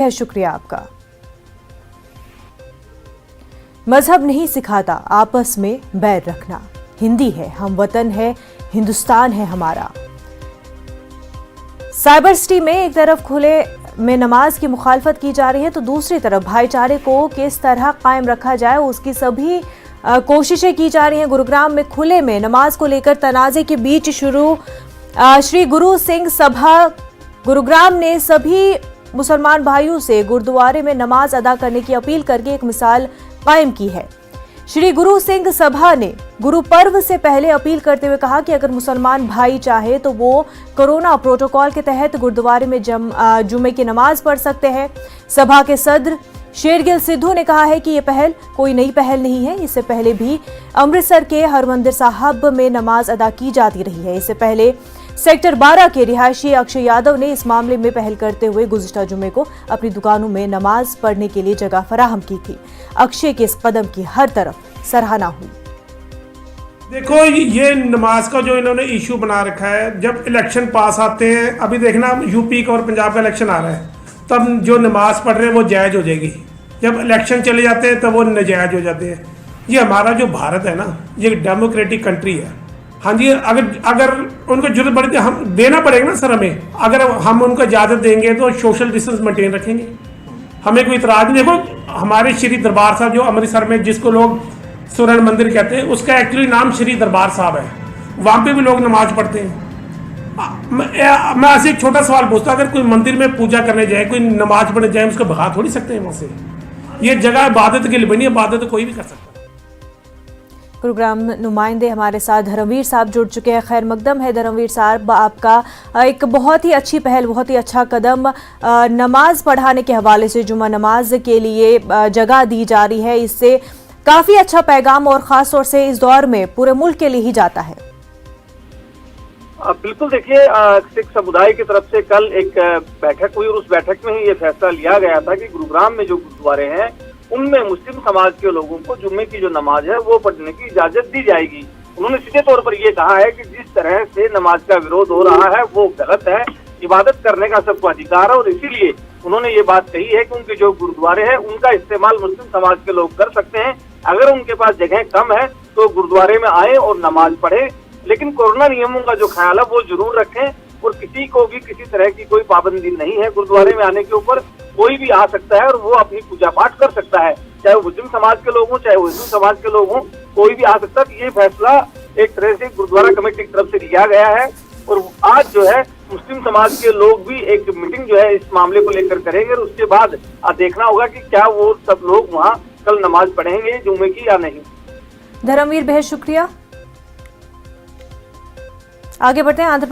है, शुक्रिया आपका। मजहब नहीं सिखाता आपस में बैर रखना, हिंदी है, हम वतन है, हिंदुस्तान है हमारा। साइबर सिटी में एक तरफ खुले में नमाज की मुखालफत की जा रही है तो दूसरी तरफ भाईचारे को किस तरह कायम रखा जाए उसकी सभी कोशिशें की जा रही हैं। गुरुग्राम में खुले में नमाज को लेकर तनाजे के बीच शुरू श्री गुरु सिंह सभा गुरुग्राम ने सभी मुसलमान भाइयों से गुरुद्वारे में नमाज अदा करने की अपील करके एक मिसाल कायम की है। श्री गुरु सिंह सभा ने गुरु पर्व से पहले अपील करते हुए कहा कि अगर मुसलमान भाई चाहे तो वो कोरोना प्रोटोकॉल के तहत गुरुद्वारे में जुम्मे की नमाज पढ़ सकते हैं। सभा के सदर शेरगिल सिद्धू ने कहा है कि ये पहल कोई नई पहल नहीं है, इससे पहले भी अमृतसर के हरमंदिर साहब में नमाज अदा की जाती रही है। इससे पहले सेक्टर 12 के रिहायशी अक्षय यादव ने इस मामले में पहल करते हुए गुज़िश्ता जुम्मे को अपनी दुकानों में नमाज पढ़ने के लिए जगह फराहम की थी। अक्षय के इस कदम की हर तरफ सराहना हुई। देखो, ये नमाज का जो इन्होंने इशू बना रखा है, जब इलेक्शन पास आते हैं, अभी देखना यूपी का और पंजाब का इलेक्शन आ रहा है, तब जो नमाज पढ़ रहे हैं वो जायज़ हो जाएगी। जब इलेक्शन चले जाते हैं तब वो नाजायज़ हो जाते हैं। ये हमारा जो भारत है ना, ये डेमोक्रेटिक कंट्री है। हाँ जी, अगर उनको जरूरत पड़े तो हम देना पड़ेगा ना सर, हमें अगर हम उनको इजाज़त देंगे तो सोशल डिस्टेंस मेंटेन रखेंगे, हमें कोई इतराज़ नहीं। देखो, हमारे श्री दरबार साहब जो अमृतसर में जिसको लोग स्वर्ण मंदिर कहते हैं, उसका एक्चुअली नाम श्री दरबार साहब है, वहाँ पे भी लोग नमाज पढ़ते हैं। मैं ऐसे एक छोटा सवाल पूछता, अगर कोई मंदिर में पूजा करने जाए, कोई नमाज पढ़ने जाए, उसको भगा थोड़ी सकते हैं वहाँ से। ये जगह इबादत के लिए बनी है, इबादत कोई भी कर सकता है। गुरुग्राम नुमाइंदे हमारे साथ धर्मवीर साहब जुड़ चुके हैं। खैर मकदम है धर्मवीर साहब, आपका एक बहुत ही अच्छी पहल, बहुत ही अच्छा कदम नमाज पढ़ाने के हवाले से जुम्मा नमाज के लिए जगह दी जा रही है। इससे काफ़ी अच्छा पैगाम और ख़ास तौर से इस दौर में पूरे मुल्क के लिए ही जाता है। बिल्कुल, देखिए, सिख समुदाय की तरफ से कल एक बैठक हुई और उस बैठक में ही ये फैसला लिया गया था कि गुरुग्राम में जो गुरुद्वारे हैं उनमें मुस्लिम समाज के लोगों को जुम्मे की जो नमाज है वो पढ़ने की इजाजत दी जाएगी। उन्होंने सीधे तौर पर ये कहा है कि जिस तरह से नमाज का विरोध हो रहा है वो गलत है, इबादत करने का सबको अधिकार है और इसीलिए उन्होंने ये बात कही है कि उनके जो गुरुद्वारे हैं उनका इस्तेमाल मुस्लिम समाज के लोग कर सकते हैं। अगर उनके पास जगह कम है तो गुरुद्वारे में आए और नमाज पढ़े, लेकिन कोरोना नियमों का जो ख्याल है वो जरूर रखें और किसी को भी किसी तरह की कोई पाबंदी नहीं है। गुरुद्वारे में आने के ऊपर कोई भी आ सकता है और वो अपनी पूजा पाठ कर सकता है, चाहे वो मुस्लिम समाज के लोग हों चाहे वो हिंदू समाज के लोग हों, कोई भी आ सकता है। तो ये फैसला एक तरह से गुरुद्वारा कमेटी की तरफ से लिया गया है और आज जो है मुस्लिम समाज के लोग भी एक मीटिंग जो है इस मामले को लेकर करेंगे और उसके बाद देखना होगा कि क्या वो सब लोग वहाँ कल नमाज पढ़ेंगे जुम्मे की या नहीं। धर्मवीर, बेहद शुक्रिया। आगे बढ़ते हैं। आंध्र प्रदेश